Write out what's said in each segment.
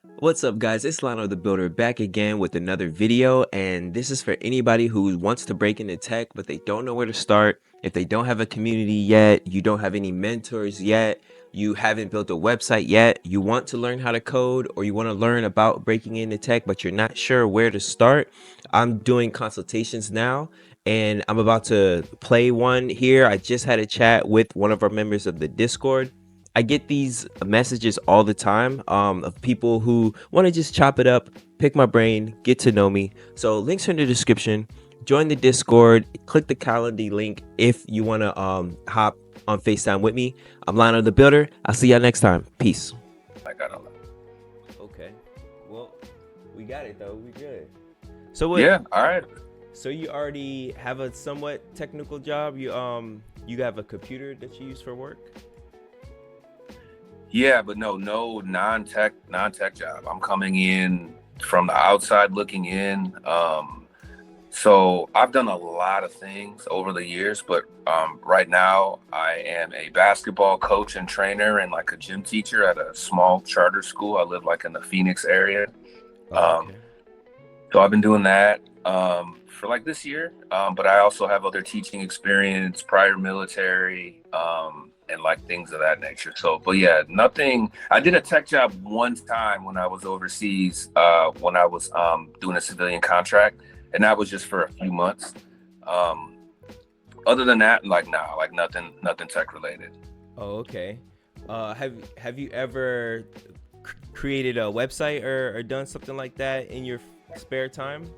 What's up, guys? It's Lionel the Builder back again with another video, and this is for anybody who wants to break into tech but they don't know where to start. If they don't have a community yet, you don't have any mentors yet, you haven't built a website yet, you want to learn how to code, or you want to learn about breaking into tech but you're not sure where to start. I'm doing consultations now, and I'm about to play one here. I just had a chat with one of our members of the Discord. I get these messages all the time of people who want to just chop it up, pick my brain, get to know me. So links are in the description. Join the Discord. Click the Calendly link if you want to hop on FaceTime with me. I'm Lionel the Builder. I'll see y'all next time. Peace. I got all that. Okay. Well, we got it though. We good. So what? Yeah, all right. So you already have a somewhat technical job. You have a computer that you use for work. Yeah, but no non-tech job. I'm coming in from the outside looking in. So I've done a lot of things over the years, but right now I am a basketball coach and trainer and like a gym teacher at a small charter school. I live like in the Phoenix area. Okay. So I've been doing that for like this year, but I also have other teaching experience, prior military, and like things of that nature. So, but yeah, nothing. I did a tech job one time when I was overseas, when I was doing a civilian contract, and that was just for a few months. Um, Other than that, like nah, like nothing tech related. Oh, okay. Have you ever created a website or done something like that in your spare time?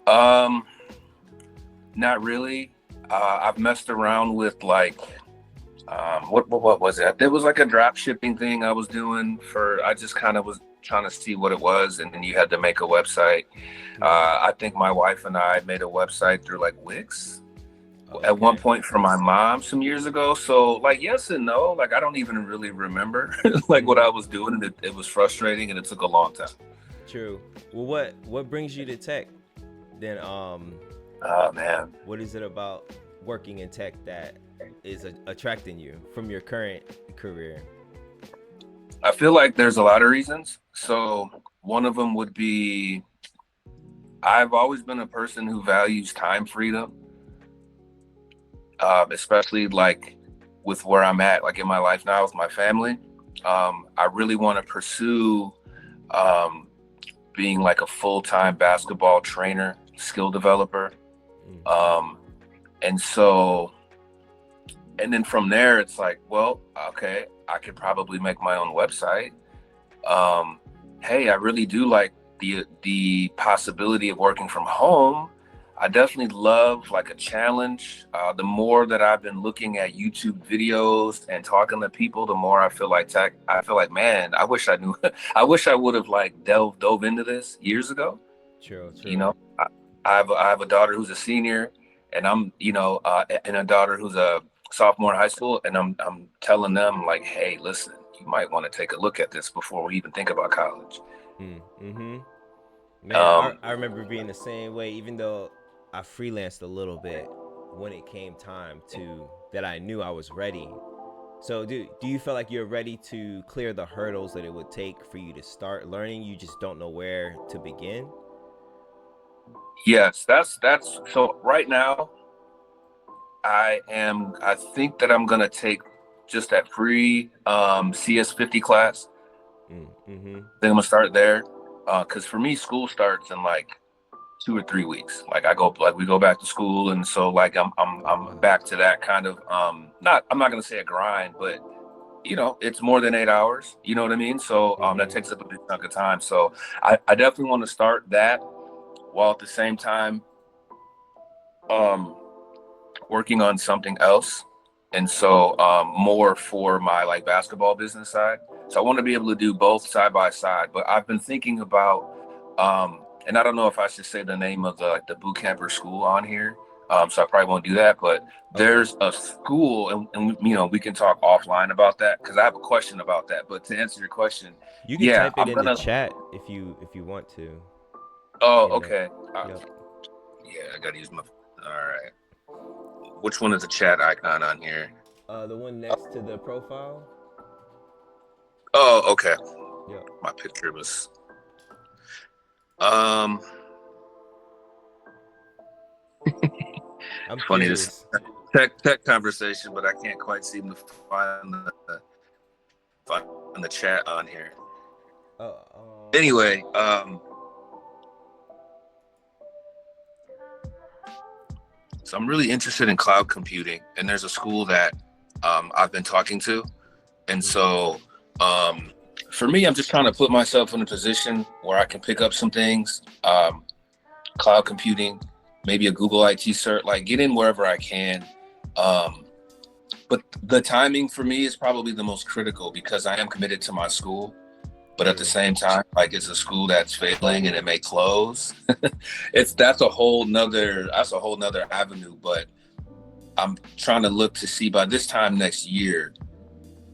Um, Not really. I've messed around with like what was it? It was like a drop shipping thing I was doing for. I just kind of was trying to see what it was, and then you had to make a website. I think my wife and I made a website through like Wix at one Okay. point for my mom some years ago. So like yes and no. Like I don't even really remember like what Hmm. I was doing, and it was frustrating, and it took a long time. True. Well, what brings you to tech? Then Oh man. what is it about working in tech that is attracting you from your current career? I feel like there's a lot of reasons. So one of them would be I've always been a person who values time freedom, especially like with where I'm at, like in my life now with my family. I really want to pursue um, being like a full-time basketball trainer, skill developer. Mm. Um, and so, and then from there, it's like, well, okay, I could probably make my own website. um, Hey, I really do like the possibility of working from home. I definitely love like a challenge. The more that I've been looking at YouTube videos and talking to people, the more I feel like tech. I feel like, man, I wish I knew. I wish I would have like dove into this years ago. True. You True. know, I have a daughter who's a senior, and I'm and a daughter who's a sophomore in high school, and I'm telling them like, hey, listen, you might want to take a look at this before we even think about college. Mm-hmm. Man, Um, I remember being the same way, even though I freelanced a little bit when it came time to that I knew I was ready. So do you feel like you're ready to clear the hurdles that it would take for you to start learning? You just don't know where to begin? yes, that's so right now I think that I'm gonna take just that free CS50 class. Mm-hmm. I think I'm gonna start there. Cause for me, school starts in like 2 or 3 weeks. Like I go like we go back to school, and so like Oh I'm wow. back to that kind of not I'm not gonna say a grind, but it's more than 8 hours. You know what I mean? So that Mm-hmm. takes up a big chunk of time. So I definitely want to start that while at the same time um working on something else. And so more for my like basketball business side. So I want to be able to do both side by side. But I've been thinking about and I don't know if I should say the name of the boot camp or school on here. So I probably won't do that. But Okay. there's a school, and we can talk offline about that because I have a question about that. But to answer your question, You could yeah, type it I'm in the gonna. chat if you want to. Oh, In the okay. Yep. Yeah, I gotta use my. All right. Which one is the chat icon on here? The one next to the profile. Oh, okay. Yep. My picture was um I'm funny, this curious. tech conversation, but I can't quite seem to find the chat on here. Uh, Anyway, so I'm really interested in cloud computing, and there's a school that I've been talking to, and mhm. so for me, I'm just trying to put myself in a position where I can pick up some things, cloud computing, maybe a Google IT cert, like get in wherever I can. Um, but the timing for me is probably the most critical because I am committed to my school. But at the True. same time, like it's a school that's failing and it may close. That's a whole nother avenue. But I'm trying to look to see by this time next year,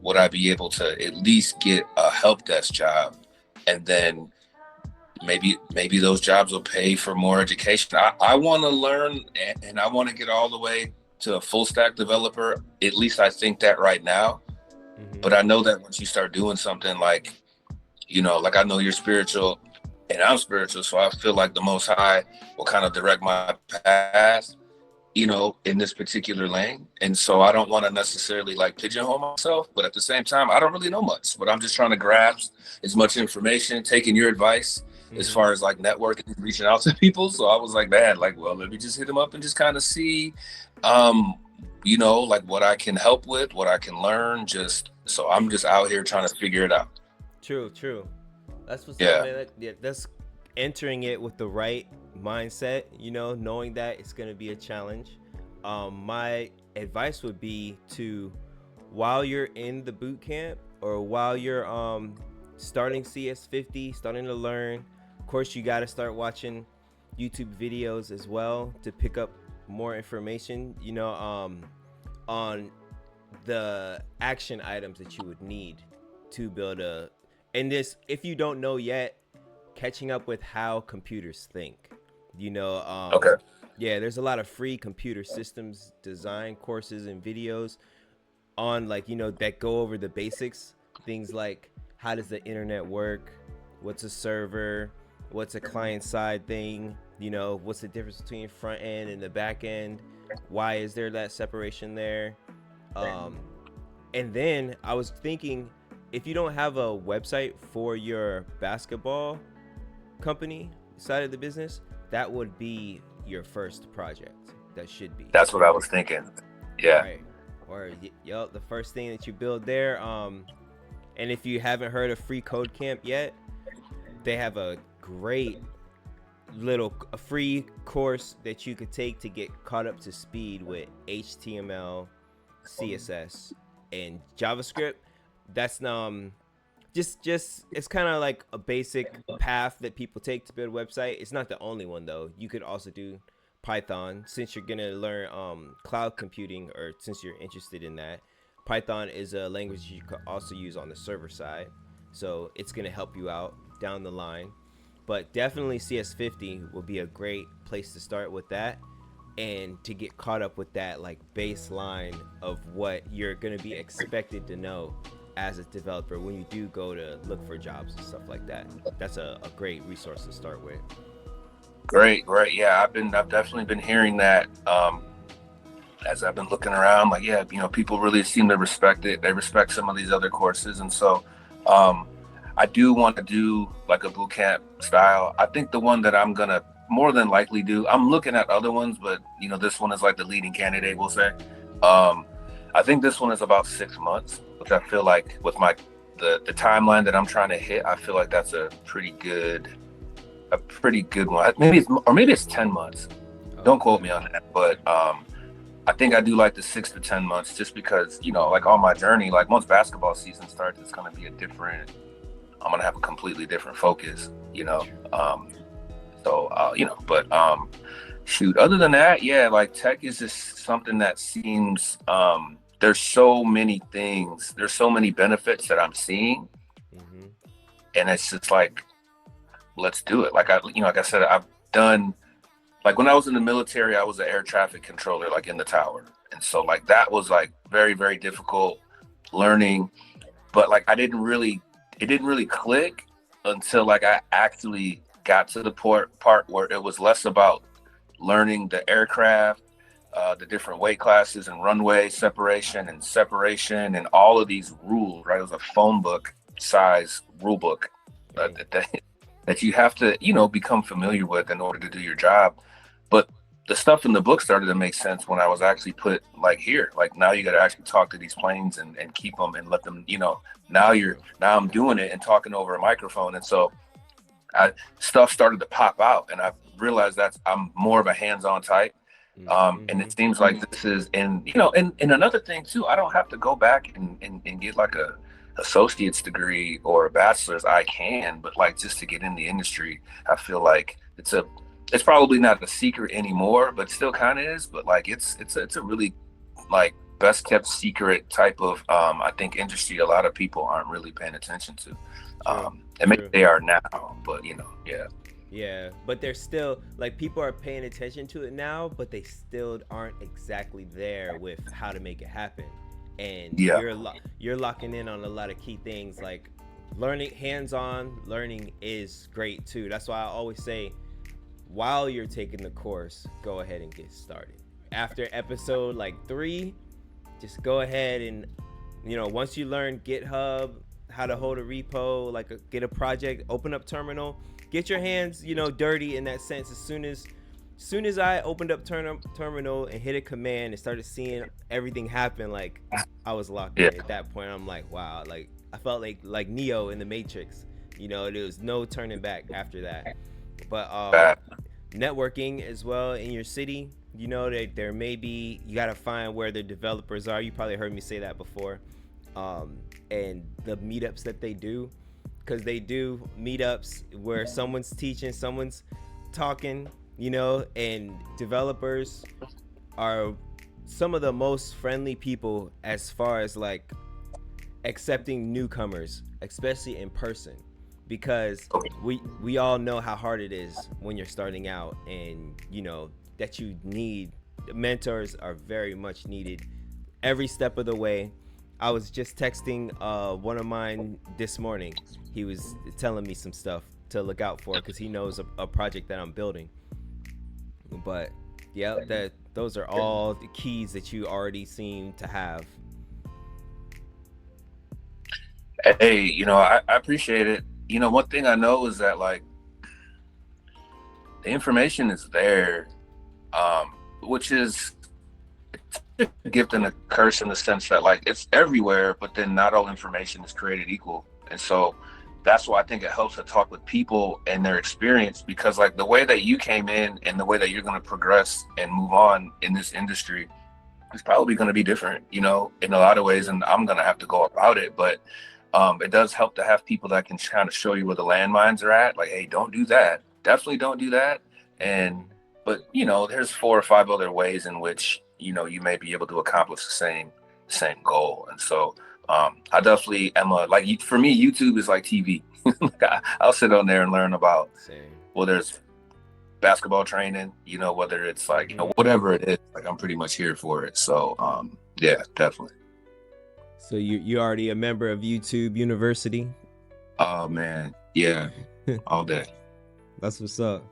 would I be able to at least get a help desk job, and then maybe those jobs will pay for more education. I want to learn, and I want to get all the way to a full stack developer. At least I think that right now. Hmm. But I know that once you start doing something like, like I know you're spiritual and I'm spiritual, so I feel like the Most High will kind of direct my path, in this particular lane. And so I don't want to necessarily like pigeonhole myself, but at the same time, I don't really know much, but I'm just trying to grasp as much information, taking your advice as Hmm. far as like networking, reaching out to people. So I was like, man, like, well, let me just hit them up and just kind of see, like what I can help with, what I can learn. So I'm just out here trying to figure it out. True, true. That's what's up, Yeah. man. That's entering it with the right mindset, knowing that it's going to be a challenge. My advice would be to, while you're in the boot camp or while you're starting CS50, starting to learn, of course, you got to start watching YouTube videos as well to pick up more information, on the action items that you would need to build a. And this, if you don't know yet, catching up with how computers think. You know, Okay. yeah, there's a lot of free computer systems design courses and videos on, like, that go over the basics. Things like, how does the internet work? What's a server? What's a client side thing? What's the difference between front end and the back end? Why is there that separation there? Um, and then I was thinking, if you don't have a website for your basketball company side of the business, that would be your first project. That should be That's what I was thinking. Yeah. right. Or the first thing that you build there. And if you haven't heard of Free Code Camp yet, they have a great a free course that you could take to get caught up to speed with HTML, CSS, and JavaScript. That's just it's kind of like a basic path that people take to build a website. It's not the only one though. You could also do Python since you're gonna learn cloud computing, or since you're interested in that. Python is a language you could also use on the server side, so it's gonna help you out down the line. But definitely CS50 will be a great place to start with that, and to get caught up with that like baseline of what you're going to be expected to know as a developer when you do go to look for jobs and stuff like that. That's a great resource to start with. Great, great. Yeah, I've definitely been hearing that as I've been looking around. Like, yeah, people really seem to respect it. They respect some of these other courses, and so um, I do want to do like a boot camp style. I think the one that I'm gonna more than likely do. I'm looking at other ones, but this one is like the leading candidate, we'll say. Um, I think this one is about 6 months, which I feel like with the timeline that I'm trying to hit, I feel like that's a pretty good one. Maybe it's 10 months. Oh, Don't quote okay. me on that, but I think I do like the 6 to 10 months, just because like on my journey, like once basketball season starts, it's going to be I'm going to have a completely different focus. But shoot, other than that, yeah, like tech is just something that seems there's so many things, there's so many benefits that I'm seeing, Mm-hmm. and it's just like, let's do it. Like I said, I've done, like when I was in the military, I was an air traffic controller, like in the tower. And so like that was like very, very difficult learning, but like I didn't really it didn't really click until like I actually got to the part where it was less about learning the aircraft, the different weight classes and runway separation and all of these rules, right? It was a phone book size rule book that you have to, become familiar with in order to do your job. But the stuff in the book started to make sense when I was actually put like here, like now you got to actually talk to these planes and keep them and let them, now I'm doing it and talking over a microphone. And so stuff started to pop out and I realized I'm more of a hands-on type. And it seems like this is, and another thing too, I don't have to go back and get like a associate's degree or a bachelor's. I can, but like just to get in the industry, I feel like it's probably not a secret anymore, but still kind of is. But like it's a really like best kept secret type of I think industry a lot of people aren't really paying attention to. And maybe they are now, but yeah. Yeah, but they're still like people are paying attention to it now, but they still aren't exactly there with how to make it happen. And you're locking in on a lot of key things like learning. Hands-on learning is great too. That's why I always say, while you're taking the course, go ahead and get started. After episode like 3, just go ahead and once you learn GitHub, how to hold a repo, like get a project, open up Terminal. Get your hands, dirty in that sense. As soon as I opened up Terminal and hit a command and started seeing everything happen, like I was locked in at that point. I'm like, wow, like I felt like Neo in the Matrix. There was no turning back after that. But networking as well in your city, that there may be, you got to find where the developers are. You probably heard me say that before. And the meetups that they do. Because they do meetups where someone's teaching, someone's talking, and developers are some of the most friendly people as far as like accepting newcomers, especially in person, because we all know how hard it is when you're starting out, and that you need mentors are very much needed every step of the way. I was just texting one of mine this morning. He was telling me some stuff to look out for because he knows a project that I'm building. But yeah, those are all the keys that you already seem to have. Hey, I appreciate it. One thing I know is that like the information is there, which is a gift and a curse in the sense that like it's everywhere, but then not all information is created equal. And so that's why I think it helps to talk with people and their experience, because like the way that you came in and the way that you're going to progress and move on in this industry is probably going to be different, in a lot of ways. And I'm going to have to go about it. But it does help to have people that can kind of show you where the landmines are at. Like, hey, don't do that. Definitely don't do that. But there's 4 or 5 other ways in which you may be able to accomplish the same goal. And so I definitely am for me, YouTube is like TV. I'll sit on there and learn about, well, there's basketball training, whether it's like, whatever it is, like I'm pretty much here for it. So yeah, definitely. So you already a member of YouTube University? Oh man, yeah, all day. That's what's up.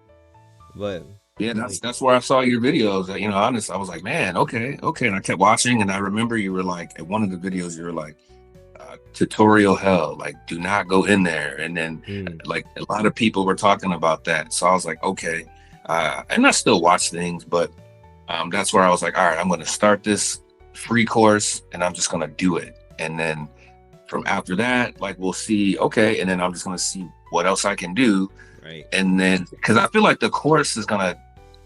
But yeah, that's where I saw your videos. Honestly, I was like, man, okay. And I kept watching, and I remember you were like, at one of the videos, you were like, tutorial hell, like do not go in there. And then like a lot of people were talking about that. So I was like, okay. And I still watch things, but that's where I was like, all right, I'm going to start this free course and I'm just going to do it. And then from after that, like, we'll see. Okay. And then I'm just going to see what else I can do. Right. And then, cause I feel like the course is going to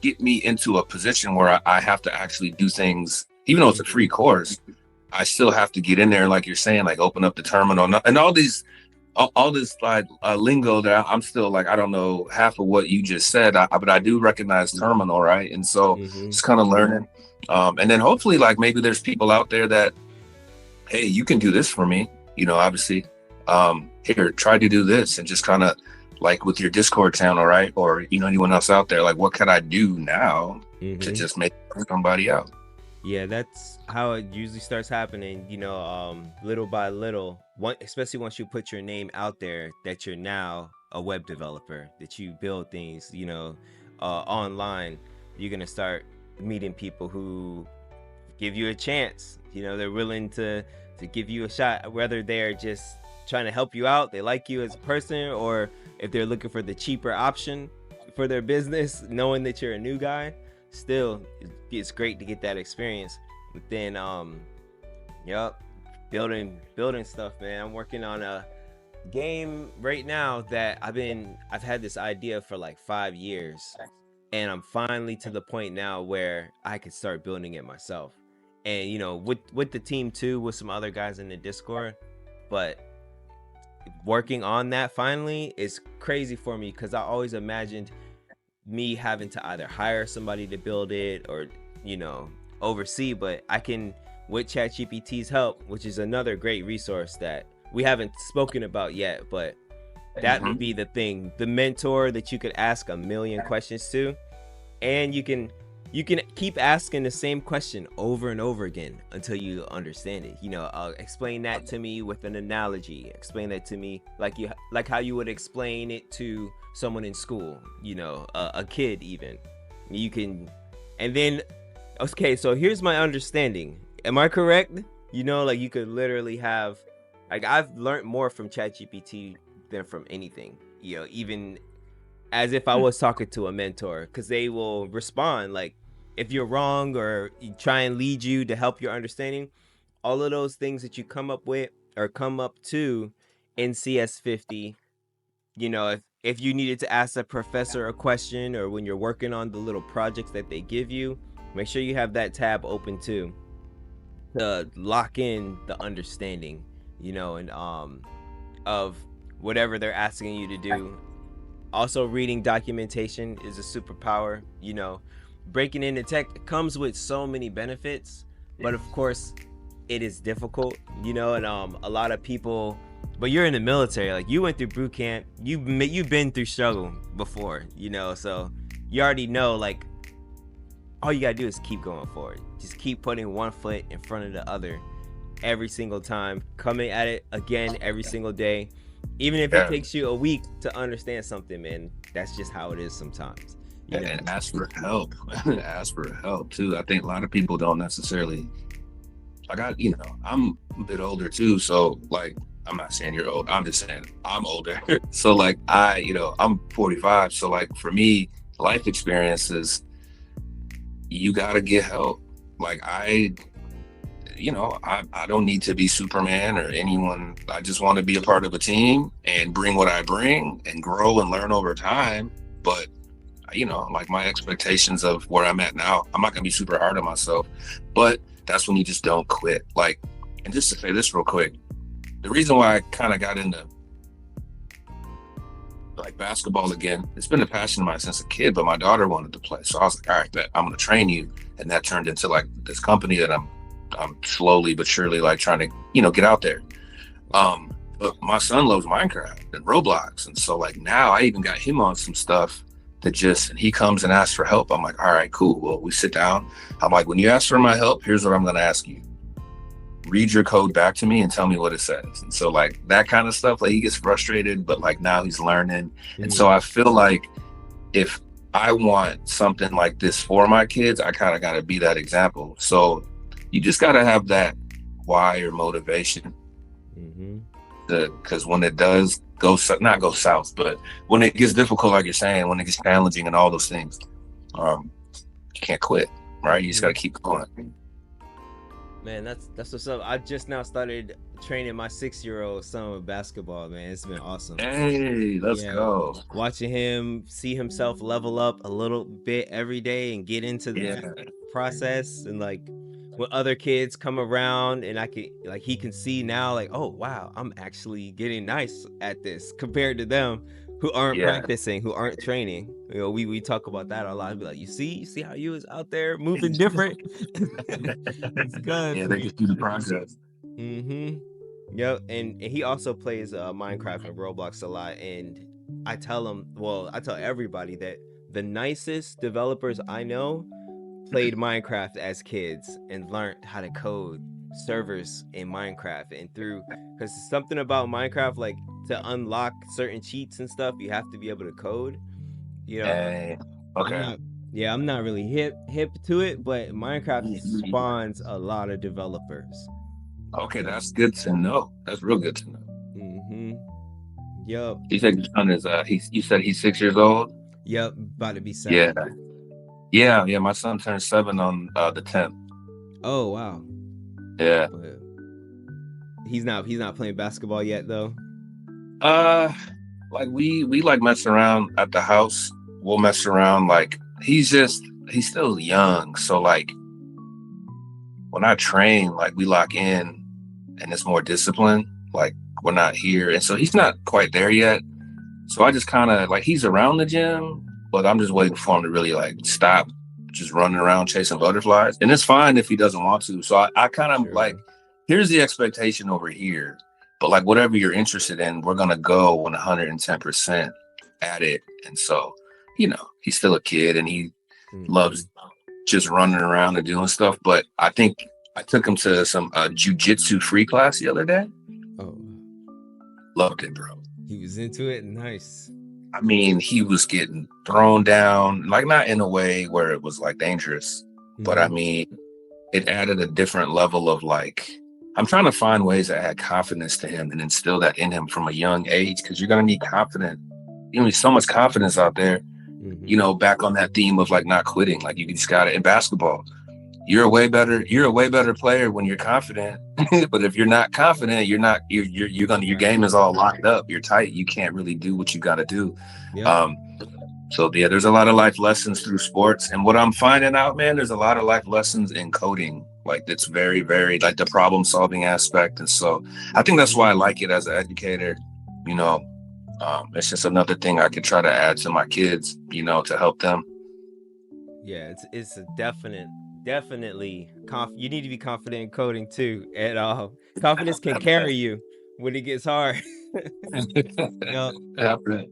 get me into a position where I have to actually do things, even though it's a free course, I still have to get in there. Like you're saying, like open up the terminal and all this like lingo that I'm still like, I don't know half of what you just said, but I do recognize terminal. Right. And so just kind of learning. And then hopefully like maybe there's people out there that, hey, you can do this for me, obviously, here, try to do this, and just kind of like with your Discord channel, right? Or, anyone else out there, like what can I do now to just make somebody out? Yeah, that's how it usually starts happening, little by little. Especially once you put your name out there that you're now a web developer, that you build things, online, you're gonna start meeting people who give you a chance. They're willing to give you a shot, whether they're just trying to help you out, they like you as a person, or if they're looking for the cheaper option for their business, knowing that you're a new guy. Still, it's great to get that experience. But then, yep, building stuff, man. I'm working on a game right now that I've had this idea for like 5 years, and I'm finally to the point now where I could start building it myself. And with the team too, with some other guys in the Discord. But working on that finally is crazy for me, because I always imagined me having to either hire somebody to build it or oversee. But I can, with ChatGPT's help, which is another great resource that we haven't spoken about yet, but that would be the thing, the mentor that you could ask a million questions to, and you can keep asking the same question over and over again until you understand it. Explain that to me with an analogy. Explain that to me like how you would explain it to someone in school. A kid even. You can, and then, okay, so here's my understanding. Am I correct? Like you could literally have, like, I've learned more from ChatGPT than from anything. Even as if I was talking to a mentor, because they will respond like if you're wrong, or you try and lead you to help your understanding. All of those things that you come up with or come up to in CS50, if you needed to ask a professor a question, or when you're working on the little projects that they give you, make sure you have that tab open too, to lock in the understanding, and of whatever they're asking you to do. Also, reading documentation is a superpower. Breaking into tech comes with so many benefits, but of course it is difficult, and a lot of people, but you're in the military, like you went through boot camp, you've been through struggle before, so you already know, like, all you gotta do is keep going forward. Just keep putting one foot in front of the other every single time, coming at it again every single day. Even if it takes you a week to understand something, man, that's just how it is sometimes. And ask for help. Ask for help too. I think a lot of people don't necessarily, like, I'm a bit older too, so like, I'm not saying you're old, I'm just saying I'm older. So like, I'm 45, so like for me, life experiences, you gotta get help. Like I don't need to be Superman or anyone. I just want to be a part of a team and bring what I bring and grow and learn over time. But like, my expectations of where I'm at now, I'm not gonna be super hard on myself, but that's when you just don't quit. Like, and just to say this real quick, the reason why I kind of got into like basketball again, it's been a passion of mine since a kid, but my daughter wanted to play. So I was like, all right, bet, I'm gonna train you. And that turned into like this company that I'm slowly but surely like trying to, get out there. But my son loves Minecraft and Roblox. And so like now I even got him on some stuff and he comes and asks for help. I'm like, all right, cool. Well, we sit down. I'm like, when you ask for my help, here's what I'm going to ask you. Read your code back to me and tell me what it says. And so like that kind of stuff, like he gets frustrated, but like now he's learning. And so I feel like if I want something like this for my kids, I kind of got to be that example. So you just got to have that why or motivation. Because when it does not go south, but when it gets difficult, like you're saying, when it gets challenging and all those things, you can't quit, right? You just got to keep going. Man, that's what's up. I just now started training my 6-year-old son with basketball, man. It's been awesome. Hey, let's go. Watching him see himself level up a little bit every day and get into the process, and like when other kids come around and he can see now, like, oh wow, I'm actually getting nice at this compared to them who aren't practicing, who aren't training. We talk about that a lot. I'd be like, you see how you was out there moving different. It's good. Yeah, they can see the process. Yep. And he also plays Minecraft and Roblox a lot. And I tell everybody that the nicest developers I know played Minecraft as kids and learned how to code servers in Minecraft, and through because something about Minecraft, like to unlock certain cheats and stuff, you have to be able to code. You know, Hey, I'm okay. not. Yeah, I'm not really hip to it, but Minecraft spawns a lot of developers. Okay, that's good to know. That's real good to know. Mm-hmm. Yup. You said your son is you said he's 6 years old? Yup. About to be Yeah. 7. Yeah, my son turned 7 on the 10th. Oh wow. Yeah. But he's not playing basketball yet though. Uh like we like mess around at the house. We'll mess around like he's still young. So like when I train, like we lock in and it's more discipline. Like we're not here. And so he's not quite there yet. So I just kind of like he's around the gym, but I'm just waiting for him to really like stop just running around chasing butterflies. And it's fine if he doesn't want to. So I kind of like, Sure. here's the expectation over here. But like whatever you're interested in, we're gonna go 110% at it. And so, he's still a kid and he Mm-hmm. loves just running around and doing stuff. But I think I took him to some jujitsu free class the other day. Oh, Loved it, bro. he was into it. Nice. I mean, he was getting thrown down, like not in a way where it was like dangerous, but I Mm-hmm. mean, it added a different level of like, I'm trying to find ways that add confidence to him and instill that in him from a young age because you're going to need confidence. You need so much confidence out there, Mm-hmm. back on that theme of like not quitting. Like you just got it in basketball. You're a way better player when you're confident. But if you're not confident, your Right. game is all locked up. You're tight. You can't really do what you got to do. Yep. Um, so yeah, there's a lot of life lessons through sports. And what I'm finding out, man, there's a lot of life lessons in coding. Like it's very, very like the problem solving aspect. And so I think that's why I like it as an educator. You know, it's just another thing I could try to add to my kids, to help them. Yeah, it's a definitely you need to be confident in coding too. And confidence can carry you when it gets hard. Yo, Happening.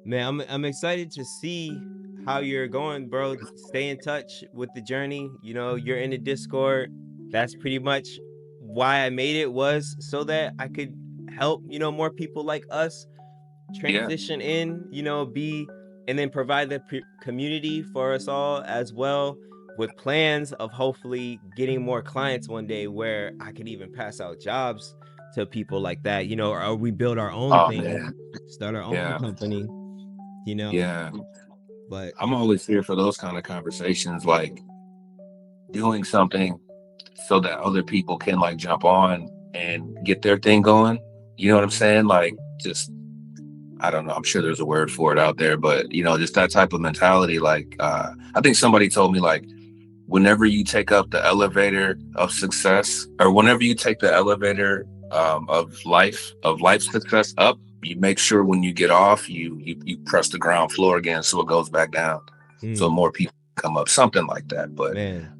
man, I'm excited to see how you're going, bro. Stay in touch with the journey. You're in the Discord. That's pretty much why I made it, was so that I could help, more people like us Yeah. transition in, be and then provide the community for us all as well, with plans of hopefully getting more clients one day where I could even pass out jobs to people like that, or we build our own Oh thing, man. start our own Yeah. company, you know. Yeah. But I'm always here for those kind of conversations, like doing something so that other people can like jump on and get their thing going. You know what I'm saying? Like just I don't know, I'm sure there's a word for it out there, but just that type of mentality. Like I think somebody told me like whenever you take up the elevator of success or whenever you take the elevator of life success up, you make sure when you get off, you press the ground floor again so it goes back down. So more people come up, something like that. But man,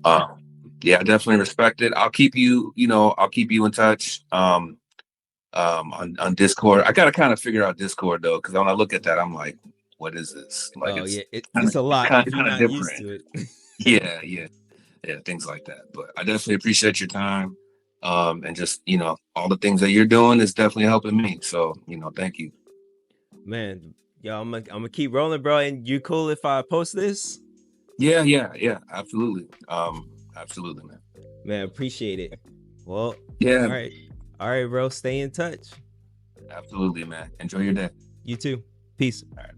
yeah, I definitely respect it. I'll keep you in touch. On Discord. I gotta kind of figure out Discord though, because when I look at that, I'm like, what is this? Like oh yeah, it's it's a lot kind if you're of not used different. to it. Yeah, yeah, yeah, things like that. But I definitely appreciate your time. And just, all the things that you're doing is definitely helping me. So, thank you. Man, yo, I'm gonna keep rolling, bro. And you cool if I post this? Yeah, yeah, yeah, absolutely. Absolutely, man. Man, appreciate it. Well, Yeah, all right, bro. Stay in touch. absolutely, man. Enjoy your day. You too. Peace. All right.